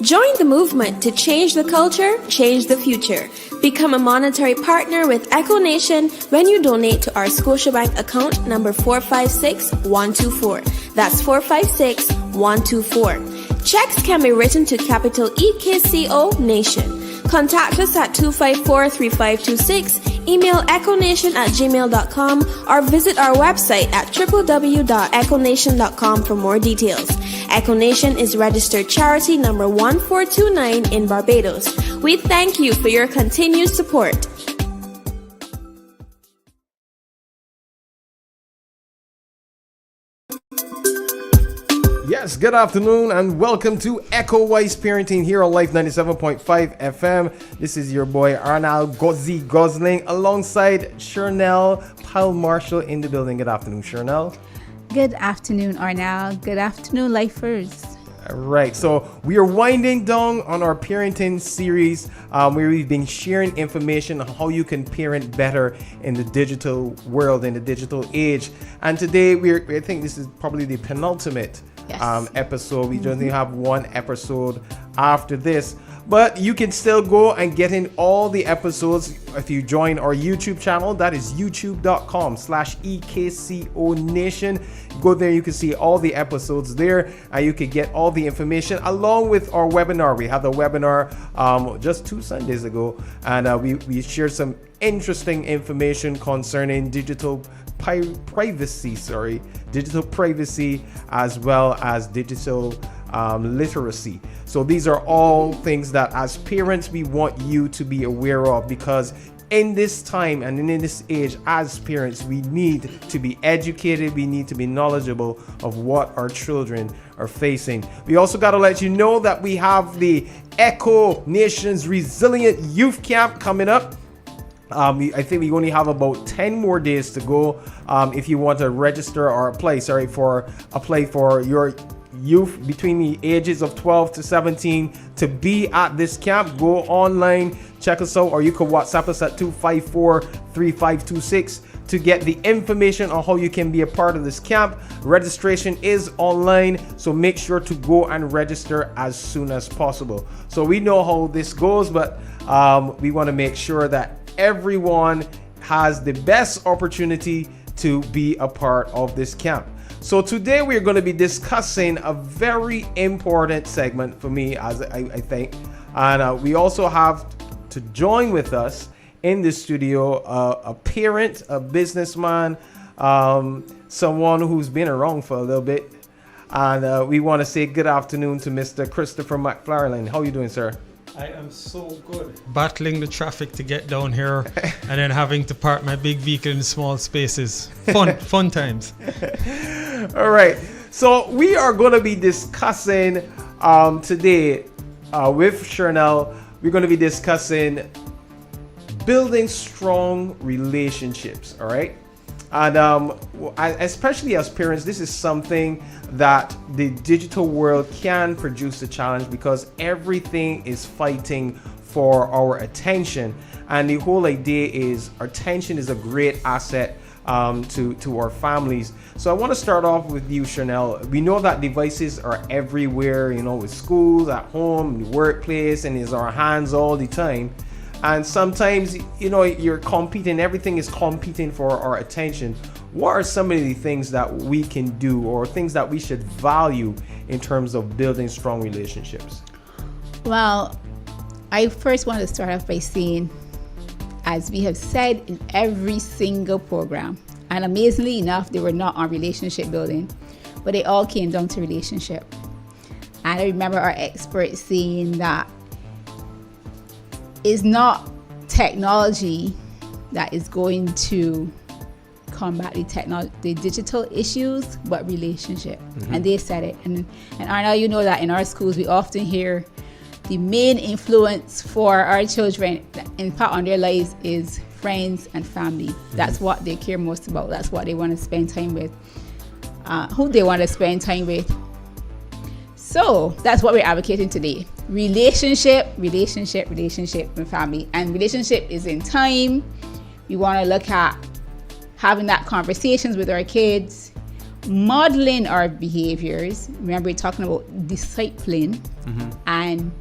Join the movement to change the culture, change the future. Become a monetary partner with EKCO Nation when you donate to our Scotiabank account number 456124. That's 456124. Checks can be written to capital EKCO Nation. Contact us at 254-3526, email econation@gmail.com, or visit our website at www.econation.com for more details. EKCO Nation is registered charity number 1429 in Barbados. We thank you for your continued support. Yes, good afternoon and welcome to EKCO Wise Parenting here on Life 97.5 FM. This is your boy Arnal Goslin alongside Shernell Pyle Marshall in the building. Good afternoon, Shernell. Good afternoon, Arnal. Good afternoon, lifers. All right, so we are winding down on our parenting series where we've been sharing information on how you can parent better in the digital world, in the digital age. And today I think this is probably the penultimate episode. We only have one episode after this, but you can still go and get in all the episodes if you join our YouTube channel. That is youtube.com/EKCO Nation. Go there, you can see all the episodes there, and you can get all the information along with our webinar. We had a webinar just 2 Sundays ago, and we shared some interesting information concerning digital privacy as well as digital literacy. So these are all things that as parents we want you to be aware of, because in this time and in this age as parents we need to be educated, we need to be knowledgeable of what our children are facing. We also got to let you know that we have the EKCO Nation's Resilient Youth Camp coming up. I think we only have about 10 more days to go. If you want to register or apply for your youth between the ages of 12 to 17 to be at this camp, go online, check us out, or you can WhatsApp us at 254-3526 to get the information on how you can be a part of this camp. Registration is online, so make sure to go and register as soon as possible. So we know how this goes, but we want to make sure that everyone has the best opportunity to be a part of this camp. So today we're going to be discussing a very important segment for me, as I think, and we also have to join with us in the studio a parent, a businessman, someone who's been around for a little bit, and we want to say good afternoon to Mr. Christopher McFarlane. How are you doing, sir? I am so good. Battling the traffic to get down here and then having to park my big vehicle in small spaces. Fun times. All right. So we are going to be discussing today with Shernell. We're going to be discussing building strong relationships. All right. And especially as parents, this is something that the digital world can produce a challenge, because everything is fighting for our attention. And the whole idea is attention is a great asset to our families. So I want to start off with you, Shernell. We know that devices are everywhere, with schools, at home, in the workplace, and it's our hands all the time. And sometimes, you're competing, everything is competing for our attention. What are some of the things that we can do, or things that we should value in terms of building strong relationships? Well, I first want to start off by saying, as we have said in every single program, and amazingly enough, they were not on relationship building, but they all came down to relationship. And I remember our experts saying that it's not technology that is going to combat the digital issues, but relationship. Mm-hmm. And they said it. And Arnal, you know that in our schools, we often hear the main influence for our children, impact on their lives, is friends and family. Mm-hmm. That's what they care most about. That's what they want to spend time with, who they want to spend time with. So that's what we're advocating today. Relationship with family. And relationship is in time. We want to look at having that conversations with our kids. modeling our behaviors. Remember, we're talking about discipline and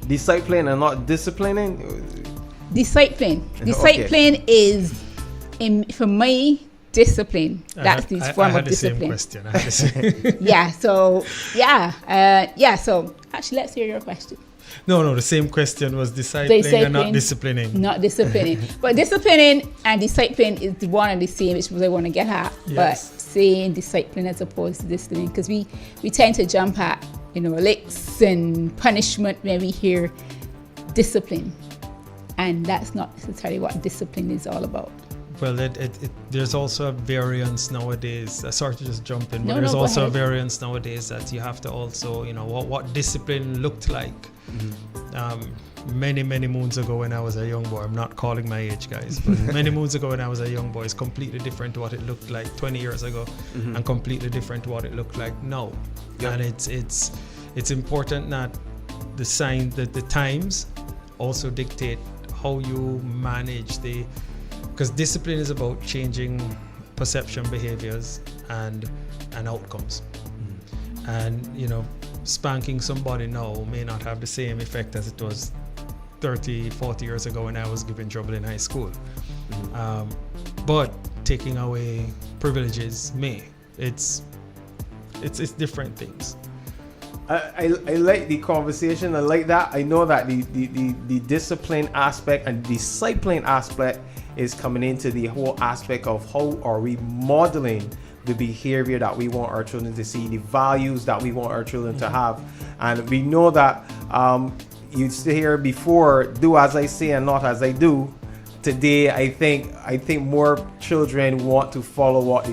Discipline and not disciplining. discipline. Discipline is, for my discipline. That's the form of discipline. I had the same question. I had the same. Yeah. So So actually, let's hear your question. No. The same question was discipling and not disciplining. Not disciplining. But disciplining and discipline is one and the same, which is what I want to get at. Yes. But saying discipline as opposed to disciplining, because we tend to jump at, licks and punishment when we hear discipline. And that's not necessarily what discipline is all about. Well, there's also a variance nowadays. Sorry to just jump in, but No, there's go also a ahead. variance nowadays that you have to also, what discipline looked like. Many moons ago when I was a young boy, I'm not calling my age, guys, but many moons ago when I was a young boy, it's completely different to what it looked like 20 years ago, and completely different to what it looked like now. Yep. And it's important that the times also dictate how you manage because discipline is about changing perception, behaviors, and outcomes. And spanking somebody now may not have the same effect as it was 30, 40 years ago when I was given trouble in high school. But taking away privileges may. It's different things. I like the conversation. I like that. I know that the discipline aspect and discipline aspect is coming into the whole aspect of how are we modeling the behavior that we want our children to see, the values that we want our children to have. And we know that you say here before, do as I say and not as I do. Today, I think more children want to follow what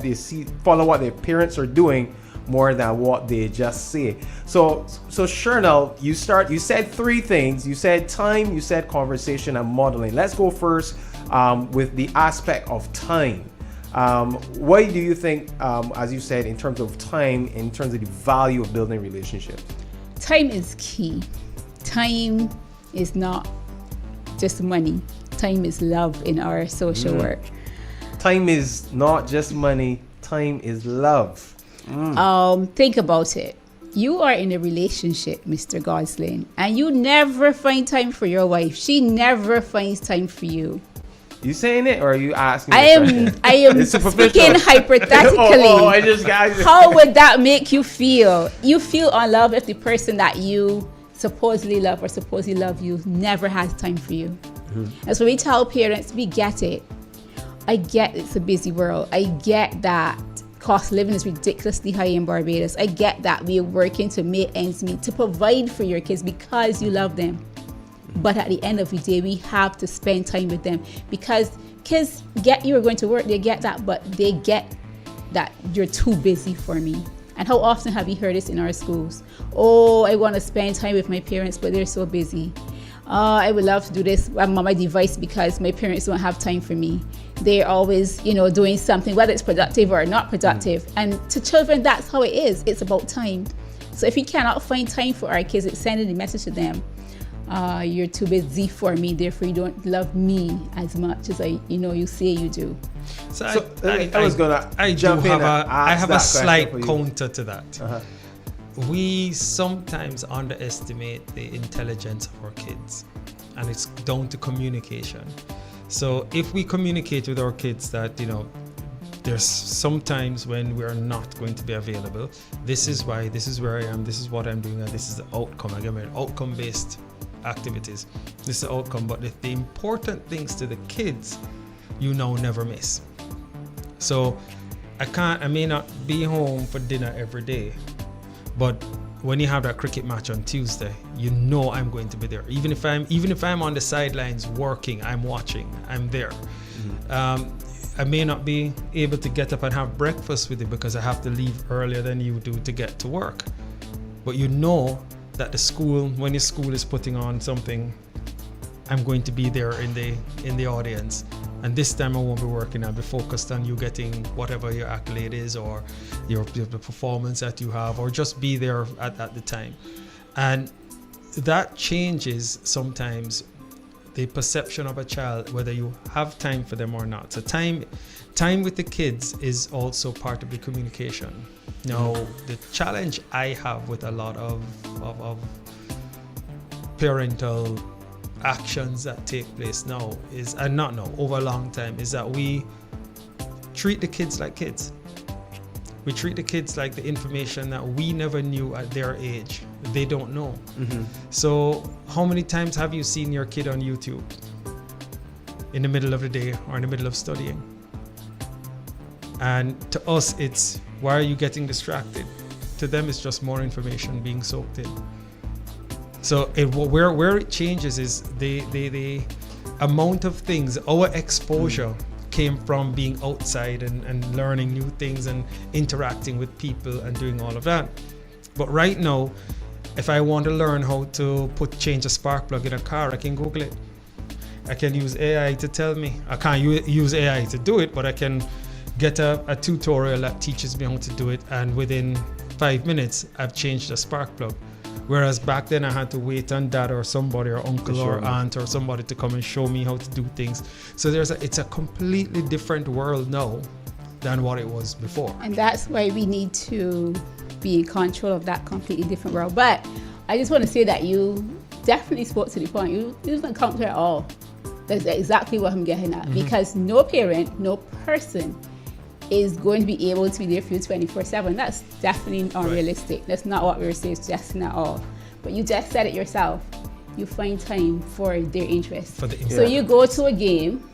they see, follow what their parents are doing more than what they just say. So Shernell, you said three things. You said time, you said conversation, and modeling. Let's go first with the aspect of time. What do you think, as you said, in terms of time, in terms of the value of building relationships? Time is key. Time is not just money. Time is love in our social work. Time is not just money. Time is love. Think about it. You are in a relationship, Mr. Goslin, and you never find time for your wife. She never finds time for you. You saying it, or are you asking? I am It's superficial. speaking hypothetically. I just got it. How would that make you feel? You feel unloved if the person that you supposedly love or supposedly love you never has time for you. And so we tell parents, we get it. I get it's a busy world. I get that cost of living is ridiculously high in Barbados. I get that we are working to make ends meet, to provide for your kids because you love them. But at the end of the day, we have to spend time with them, because kids get you are going to work, they get that, but they get that you're too busy for me. And how often have you heard this in our schools? Oh, I want to spend time with my parents, but they're so busy. I would love to do this. I'm on my device because my parents don't have time for me. They're always, doing something, whether it's productive or not productive. And to children, that's how it is. It's about time. So if we cannot find time for our kids, it's sending the message to them. You're too busy for me, therefore you don't love me as much as you say you do. So I was gonna jump in. I have a slight question counter to that. We sometimes underestimate the intelligence of our kids, and it's down to communication. So if we communicate with our kids that there's sometimes when we're not going to be available, this is why, this is where I am, this is what I'm doing, and this is the outcome. Again, outcome-based activities. This is the outcome, but the important things to the kids, never miss. So I may not be home for dinner every day, but when you have that cricket match on Tuesday, I'm going to be there. Even if I'm on the sidelines working, I'm watching, I'm there. I may not be able to get up and have breakfast with you because I have to leave earlier than you do to get to work. But that when your school is putting on something, I'm going to be there in the audience. And this time I won't be working. I'll be focused on you getting whatever your accolade is, or the performance that you have, or just be there at the time. And that changes sometimes the perception of a child, whether you have time for them or not. So time with the kids is also part of the communication. Now, the challenge I have with a lot of parental actions that take place now is, and not now, over a long time, is that we treat the kids like kids. We treat the kids like the information that we never knew at their age. They don't know. So how many times have you seen your kid on YouTube in the middle of the day or in the middle of studying? And to us, it's, why are you getting distracted? To them, it's just more information being soaked in. So where it changes is the amount of things, our exposure came from being outside and learning new things and interacting with people and doing all of that. But right now, if I want to learn how to change a spark plug in a car, I can Google it. I can use AI to tell me. I can't use AI to do it, but I can get a tutorial that teaches me how to do it, and within 5 minutes, I've changed a spark plug. Whereas back then I had to wait on dad or somebody or uncle or aunt or somebody to come and show me how to do things. So it's a completely different world now than what it was before. And that's why we need to be in control of that completely different world. But I just want to say that you definitely spoke to the point. You didn't counter at all. That's exactly what I'm getting at. Because no parent, no person is going to be able to be there for you 24/7. That's definitely unrealistic. That's not what we were suggesting at all. But you just said it yourself. You find time for their interests. So you go to a game,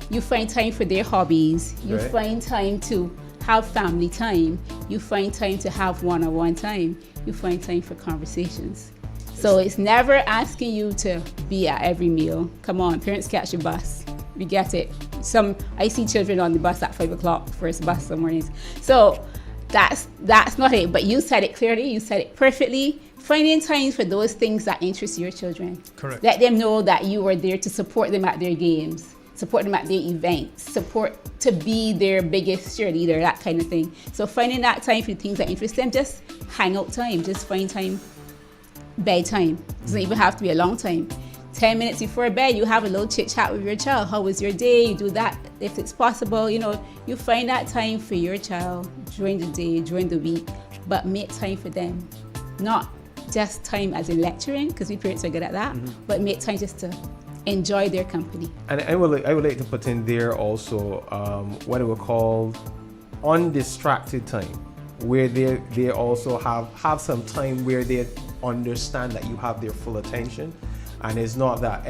you find time for their hobbies, you find time to have family time, you find time to have one-on-one time, you find time for conversations. So it's never asking you to be at every meal. Come on, parents, catch your bus. We get it. I see children on the bus at 5 o'clock, first bus some mornings. So that's not it. But you said it clearly, you said it perfectly. Finding time for those things that interest your children. Correct. Let them know that you are there to support them at their games, support them at their events, to be their biggest cheerleader, that kind of thing. So finding that time for the things that interest them, just hang out time, just find time, bedtime. It doesn't even have to be a long time. 10 minutes before bed, you have a little chit chat with your child. How was your day? You do that if it's possible. You find that time for your child during the day, during the week, but make time for them. Not just time as in lecturing, because we parents are good at that, but make time just to enjoy their company. And I would like to put in there also what I would call undistracted time, where they also have some time where they understand that you have their full attention. And it's not that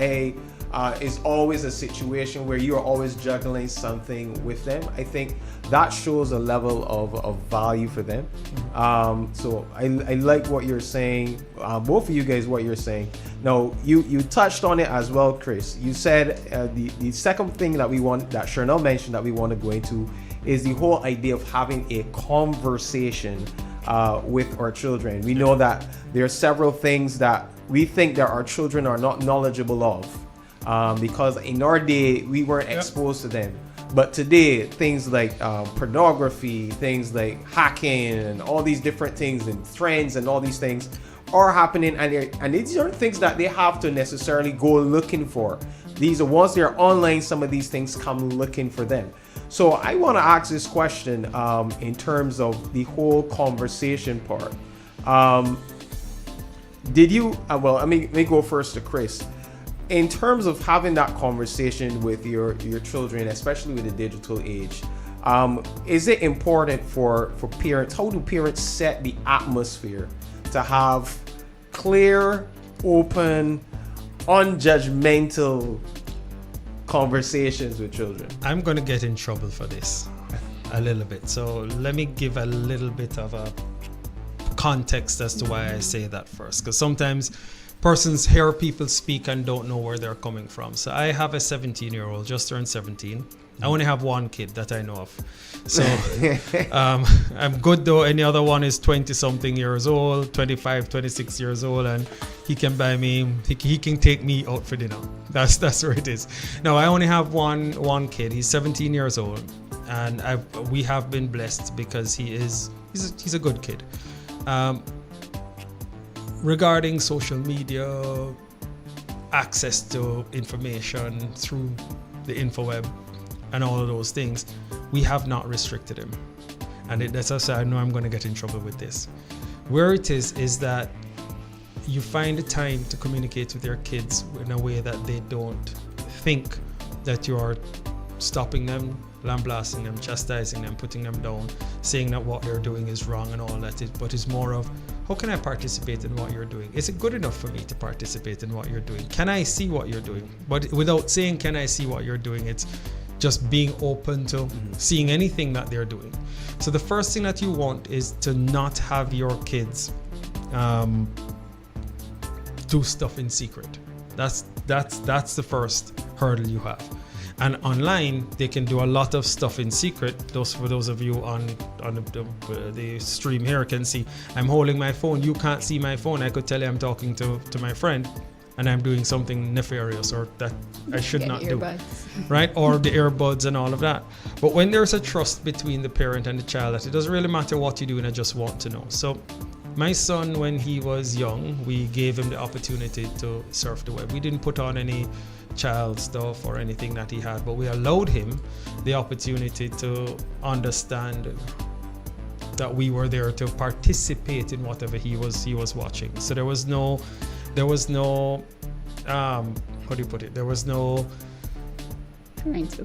it's always a situation where you're always juggling something with them. I think that shows a level of value for them. So I like what you're saying, both of you guys, what you're saying. Now, you touched on it as well, Chris. You said the second thing that Shernell mentioned that we want to go into is the whole idea of having a conversation with our children. We know that there are several things that we think that our children are not knowledgeable of because in our day we weren't exposed to them. But today, things like pornography, things like hacking, and all these different things, and trends, and all these things are happening, and these aren't things that they have to necessarily go looking for. These are, once they're online, some of these things come looking for them. So I want to ask this question in terms of the whole conversation part. Did you, let me go first to Chris. In terms of having that conversation with your children, especially with the digital age, is it important for parents? How do parents set the atmosphere to have clear, open, unjudgmental conversations with children? I'm going to get in trouble for this a little bit. So let me give a little bit of a context as to why I say that first, because sometimes persons hear people speak and don't know where they're coming from. So I have a 17-year-old, just turned 17. I only have one kid that I know of. So I'm good though. Any other one is 20-something years old, 25, 26 years old, and he can buy me, he can take me out for dinner. That's where it is. No, I only have one kid. He's 17 years old, and we have been blessed because he's a good kid. Regarding social media, access to information through the infoweb and all of those things, we have not restricted him. And that's also, I know I'm going to get in trouble with this. Where it is that you find the time to communicate with your kids in a way that they don't think that you are stopping them, lambasting them, chastising them, putting them down, saying that what they're doing is wrong and all that, but it's more of, how can I participate in what you're doing? Is it good enough for me to participate in what you're doing? Can I see what you're doing? But without saying, can I see what you're doing? It's just being open to seeing anything that they're doing. So the first thing that you want is to not have your kids do stuff in secret. That's the first hurdle you have. And online, they can do a lot of stuff in secret. For those of you on the stream here can see, I'm holding my phone. You can't see my phone. I could tell you I'm talking to my friend, and I'm doing something nefarious or that I should not do. Right? Or the earbuds and all of that. But when there's a trust between the parent and the child, that it doesn't really matter what you do, and I just want to know. So my son, when he was young, we gave him the opportunity to surf the web. We didn't put on any child stuff or anything that he had, but we allowed him the opportunity to understand that we were there to participate in whatever he was watching. So there was no how do you put it? There was no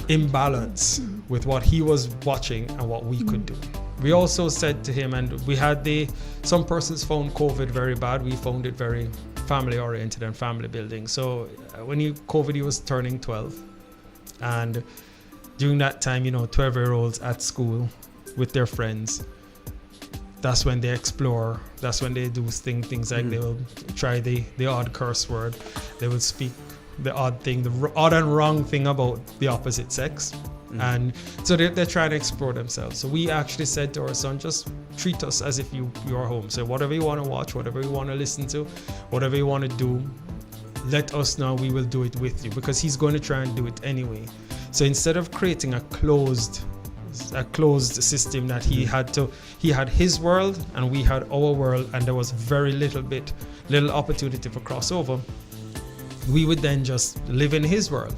imbalance with what he was watching and what we could do. We also said to him, and we had some persons found COVID very bad. We found it very family oriented and family building. So when COVID, he was turning 12. And during that time, 12-year-olds at school with their friends, that's when they explore. That's when they do things like they will try the odd curse word. They will speak the odd thing, the odd and wrong thing about the opposite sex. And so they're trying to explore themselves. So we actually said to our son, just treat us as if you are home. So whatever you want to watch, whatever you want to listen to, whatever you want to do, let us know, we will do it with you, because he's going to try and do it anyway. So instead of creating a closed system that he had his world and we had our world, and there was very little opportunity for crossover, we would then just live in his world.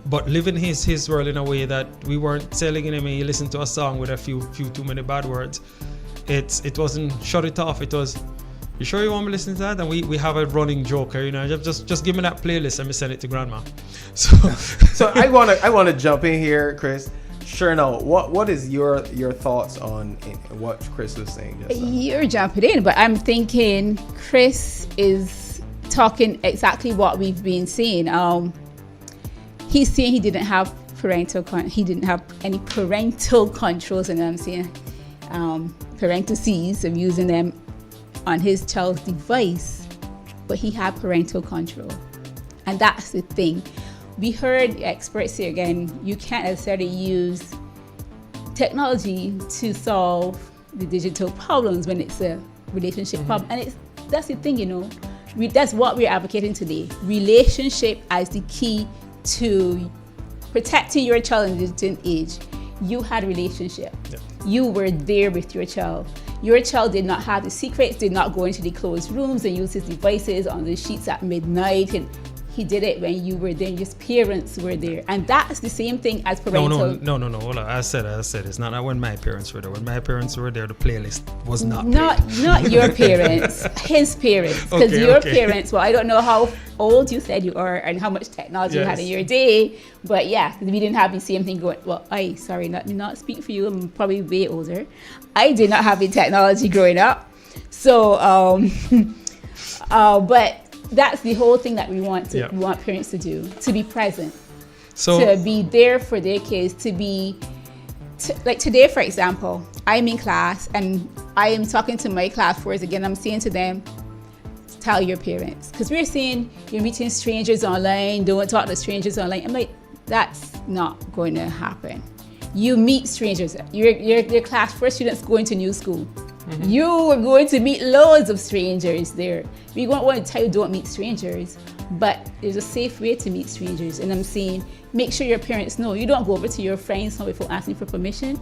But live in his world in a way that we weren't telling him, he listened to a song with a few too many bad words. It wasn't shut it off. It was, you sure you want me to listen to that? And we have a running joke here, just give me that playlist and we send it to grandma. So I wanna jump in here, Chris. Shernell, what is your thoughts on what Chris was saying just now? You're jumping in, but I'm thinking Chris is talking exactly what we've been saying. He's saying he didn't have any parental controls, and I'm saying parental C's of using them on his child's device, but he had parental control, and that's the thing. We heard experts say again, you can't necessarily use technology to solve the digital problems when it's a relationship problem, and that's the thing, that's what we're advocating today. Relationship as the key to protecting your child in the digital age. You had a relationship. Yeah. You were there with your child. Your child did not have the secrets, did not go into the closed rooms and use his devices on the sheets at midnight. And he did it when you were there, your parents were there. And that's the same thing as parental. No. Hold on. I said it's not when my parents were there. When my parents were there, the playlist was not your parents, his parents. Because your parents, well, I don't know how old you said you are and how much technology you had in your day. But yeah, we didn't have the same thing going. Well, not speak for you. I'm probably way older. I did not have the technology growing up. So, but that's the whole thing that we want parents to do, to be present, to be there for their kids, like today, for example, I'm in class and I am talking to my class first. Again, I'm saying to them, tell your parents, because we're saying you're meeting strangers online, don't talk to strangers online. I'm like, that's not going to happen. You meet strangers. Your class first students going to new school. Mm-hmm. You are going to meet loads of strangers there. We don't want to tell you don't meet strangers, but there's a safe way to meet strangers. And I'm saying, make sure your parents know. You don't go over to your friends before asking for permission.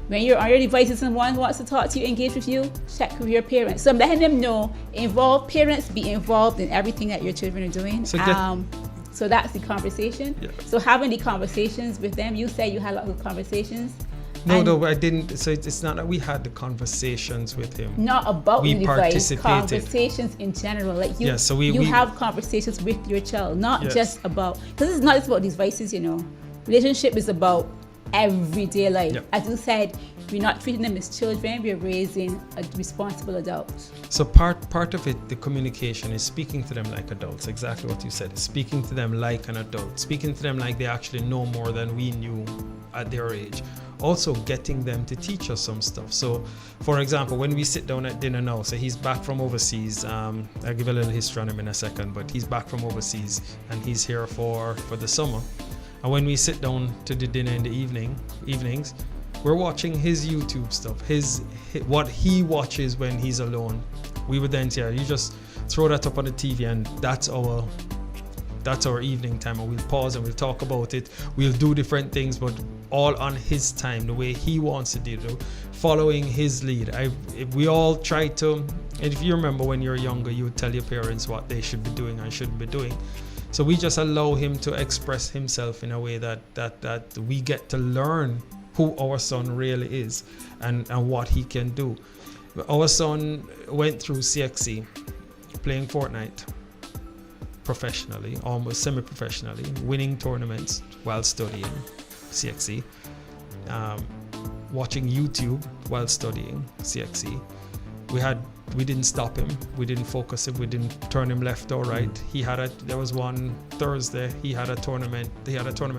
When you're on your devices and one wants to talk to you, engage with you, check with your parents. So I'm letting them know, involve parents, be involved in everything that your children are doing. So that's the conversation. Yeah. So having the conversations with them, you say you had a lot of conversations. No, I didn't. So it's not that we had the conversations with him. Not about we the device, participated. conversations in general. Like you, So you we have conversations with your child, not Yes. just about, because it's not just about devices, you know. Relationship is about everyday life. Yep. As you said, we're not treating them as children, we're raising a responsible adult. So part of it, the communication is speaking to them like adults, exactly what you said, speaking to them like an adult, speaking to them like they actually know more than we knew at their age. Also getting them to teach us some stuff. So for example, when we sit down at dinner now, so he's back from overseas, I'll give a little history on him in a second, but he's back from overseas and he's here for the summer. And when we sit down to the dinner in the evenings, we're watching his YouTube stuff, his what he watches when he's alone. We would then say, you just throw that up on the TV and that's our evening time, and we'll pause and we'll talk about it. We'll do different things, but all on his time, the way he wants to do it, following his lead. We all try to, and if you remember when you're younger, you would tell your parents what they should be doing and shouldn't be doing. So we just allow him to express himself in a way that we get to learn who our son really is and what he can do. Our son went through CXC, playing Fortnite professionally, almost semi-professionally, winning tournaments while studying CXC, watching YouTube while studying CXC. We didn't stop him, we didn't focus him, we didn't turn him left or right. There was one Thursday, he had a tournament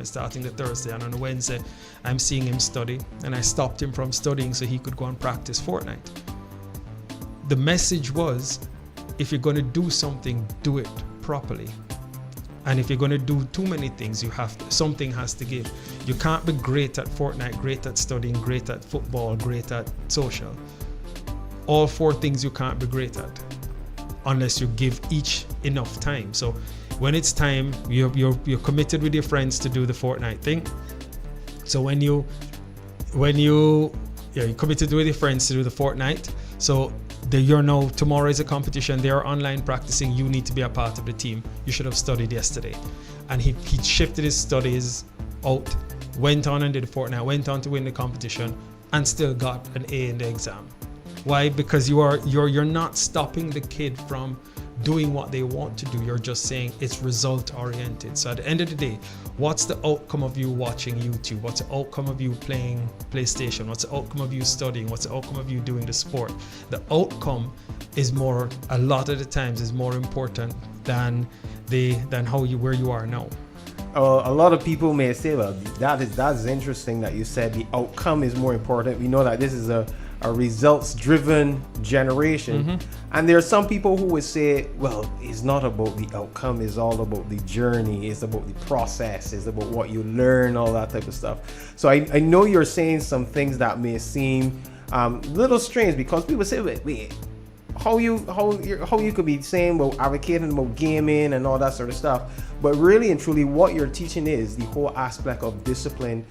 starting the Thursday, and on the Wednesday I'm seeing him study, and I stopped him from studying so he could go and practice Fortnite. The message was, if you're going to do something, do it properly. And if you're going to do too many things, something has to give. You can't be great at Fortnite, great at studying, great at football, great at social. All four things you can't be great at unless you give each enough time. So when it's time, you're committed with your friends to do the Fortnite thing. So when you're committed with your friends to do the Fortnite, so tomorrow is a competition, they are online practicing, you need to be a part of the team. You should have studied yesterday. And he shifted his studies out, went on and did Fortnite, went on to win the competition, and still got an A in the exam. Why? Because you're not stopping the kid from doing what they want to do. You're just saying it's result oriented. So at the end of the day, what's the outcome of you watching YouTube? What's the outcome of you playing PlayStation? What's the outcome of you studying? What's the outcome of you doing the sport? The outcome is a lot of the times is more important than where you are now. A lot of people may say, well, that is interesting that you said the outcome is more important. We know that this is a results-driven generation, and there are some people who would say, well, it's not about the outcome, it's all about the journey, it's about the process, it's about what you learn, all that type of stuff. So I know you're saying some things that may seem a little strange, because people say, wait, how you could be saying, well, advocating about gaming and all that sort of stuff, but really and truly what you're teaching is the whole aspect of discipline.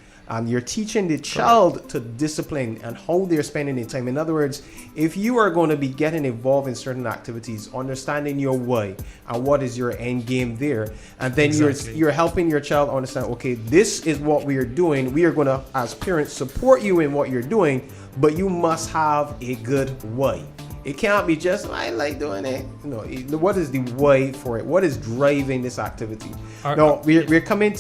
You're teaching the child to discipline and how they're spending their time. In other words, if you are going to be getting involved in certain activities, understanding your why and what is your end game there, and then you're helping your child understand, okay, this is what we are doing. We are going to, as parents, support you in what you're doing, but you must have a good why. It can't be just, I like doing it. No, what is the why for it? What is driving this activity? We're coming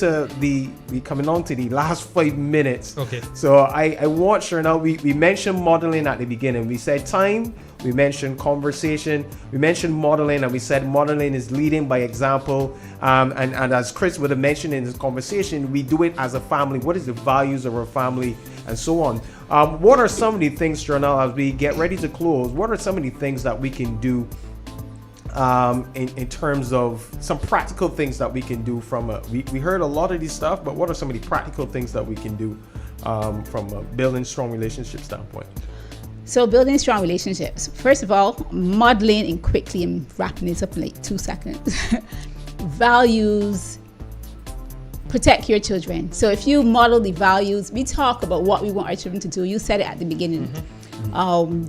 on to the last 5 minutes. Okay. So I want Shernell, we mentioned modeling at the beginning. We said time, we mentioned conversation, we mentioned modeling, and we said modeling is leading by example. And as Chris would have mentioned in his conversation, we do it as a family. What is the values of our family, and so on. What are some of the things, Shernell, as we get ready to close, what are some of the things that we can do in terms of some practical things that we can do we heard a lot of these stuff, but what are some of the practical things that we can do from a building strong relationship standpoint? So building strong relationships. First of all, modeling, and quickly I'm wrapping this up in like 2 seconds. Values, protect your children. So if you model the values, we talk about what we want our children to do. You said it at the beginning.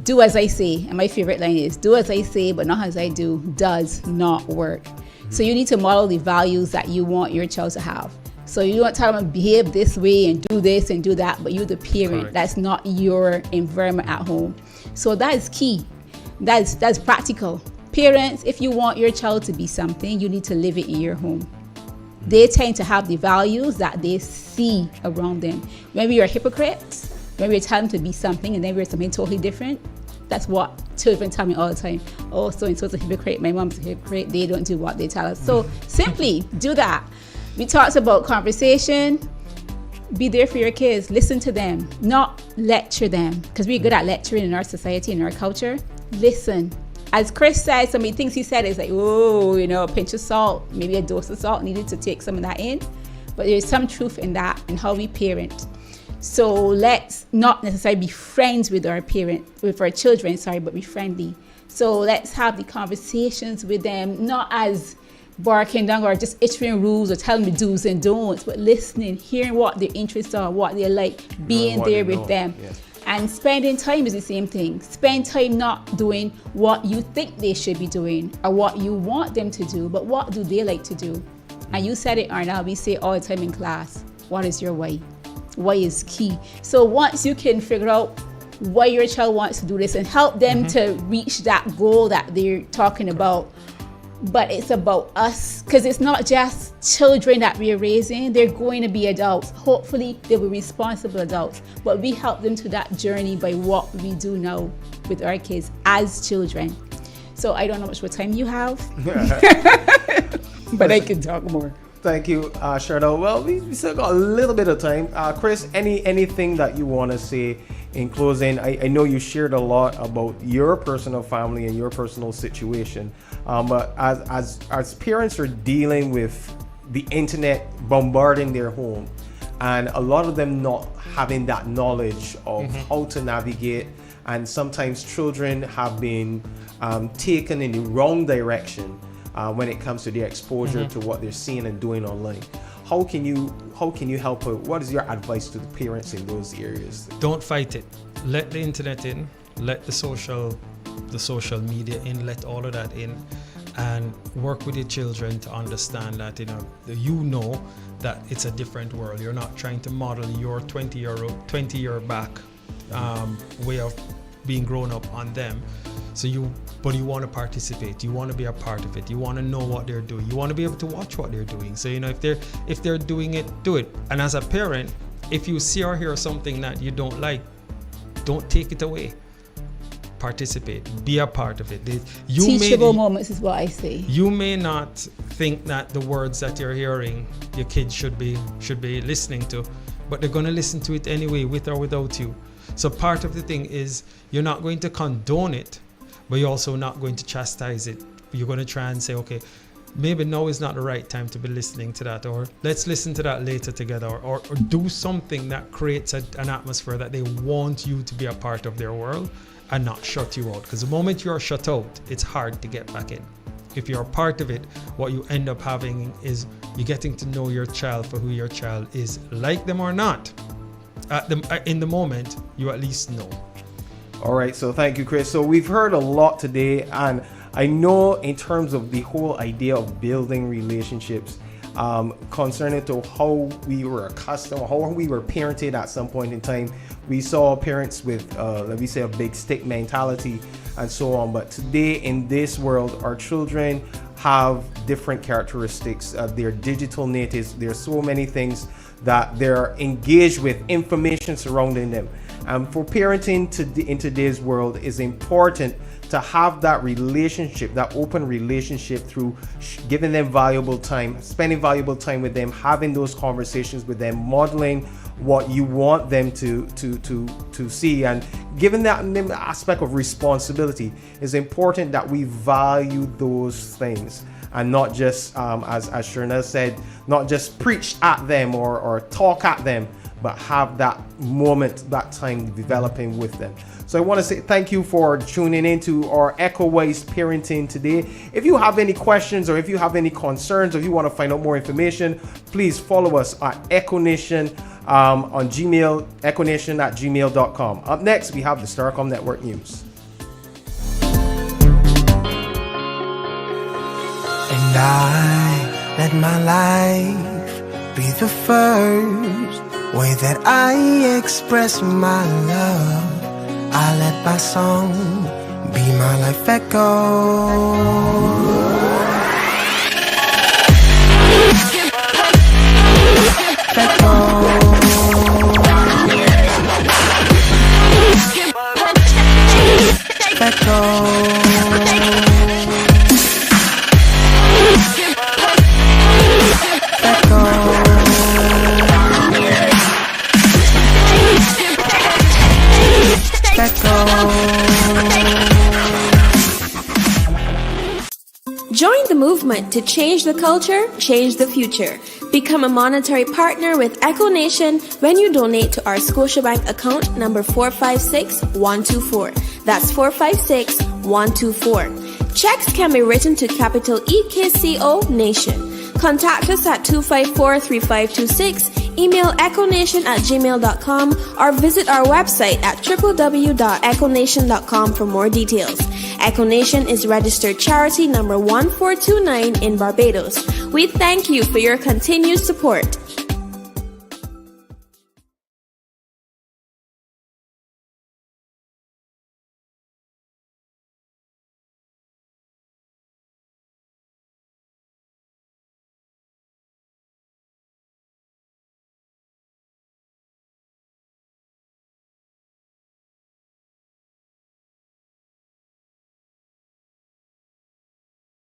Do as I say. And my favorite line is, do as I say, but not as I do, does not work. So you need to model the values that you want your child to have. So you don't tell them to behave this way and do this and do that, but you're the parent. Correct. That's not your environment at home. So that is key. That's practical. Parents, if you want your child to be something, you need to live it in your home. They tend to have the values that they see around them. When we are hypocrites, when we tell them to be something and then we're something totally different, that's what children tell me all the time. Oh, so-and-so's a hypocrite, my mom's a hypocrite, they don't do what they tell us. So simply do that. We talked about conversation. Be there for your kids. Listen to them, not lecture them, because we're good at lecturing in our society, in our culture. Listen. As Chris said, some of the things he said is like, oh, a pinch of salt, maybe a dose of salt needed to take some of that in. But there's some truth in that, in how we parent. So let's not necessarily be friends with our children, but be friendly. So let's have the conversations with them, not as barking down or just issuing rules or telling them do's and don'ts, but listening, hearing what their interests are, what they like, being there with them. Yeah. And spending time is the same thing. Spend time not doing what you think they should be doing or what you want them to do, but what do they like to do? And you said it, Arnal, we say all the time in class, what is your why? Why is key. So once you can figure out why your child wants to do this and help them to reach that goal that they're talking about, but it's about us, because it's not just children that we're raising. They're going to be adults. Hopefully they'll be responsible adults, but we help them to that journey by what we do now with our kids as children. So I don't know how much more time you have, but I can talk more. Thank you, Shernell. Well, we still got a little bit of time. Chris, anything that you want to say in closing? I know you shared a lot about your personal family and your personal situation, but as parents are dealing with the internet bombarding their home, and a lot of them not having that knowledge of how to navigate, and sometimes children have been taken in the wrong direction when it comes to their exposure to what they're seeing and doing online. How can you help her? What is your advice to the parents in those areas? Don't fight it. Let the internet in, let the social media in, let all of that in, and work with your children to understand that you know that it's a different world. You're not trying to model your 20-year back way of being grown up on them. But you want to participate. You want to be a part of it. You want to know what they're doing. You want to be able to watch what they're doing. So if they're doing it, do it. And as a parent, if you see or hear something that you don't like, don't take it away. Participate. Be a part of it. Teachable moments is what I say. You may not think that the words that you're hearing your kids should be listening to, but they're going to listen to it anyway, with or without you. So part of the thing is you're not going to condone it, but you're also not going to chastise it. You're going to try and say, okay, maybe now is not the right time to be listening to that, or let's listen to that later together, or do something that creates an atmosphere that they want you to be a part of their world and not shut you out. Because the moment you're shut out, it's hard to get back in. If you're a part of it, what you end up having is you getting to know your child for who your child is, like them or not. In the moment, you at least know. All right, so thank you, Chris. So we've heard a lot today, and I know in terms of the whole idea of building relationships, concerning to how we were accustomed, how we were parented at some point in time, we saw parents with, let me say, a big stick mentality and so on. But today in this world, our children have different characteristics. They're digital natives. There's so many things that they're engaged with, information surrounding them. For parenting in today's world, is important to have that relationship, that open relationship, through giving them valuable time, spending valuable time with them, having those conversations with them, modeling what you want them to see, and given that aspect of responsibility. Is important that we value those things, and not just as Shernell said, not just preach at them or talk at them, but have that moment, that time developing with them. So I want to say thank you for tuning into our EKCO parenting today. If you have any questions or if you have any concerns or if you want to find out more information, please follow us at EKCONation on Gmail, EKCONation@gmail.com. Up next, we have the Starcom Network News. And I let my life be the first way that I express my love. I let my song be my life echo. Join the movement to change the culture, change the future. Become a monetary partner with EKCO Nation when you donate to our Scotiabank account number 456124. That's 456124. Checks can be written to capital EKCO Nation. Contact us at 254-3526, email econation@gmail.com, or visit our website at www.econation.com for more details. EKCO Nation is registered charity number 1429 in Barbados. We thank you for your continued support.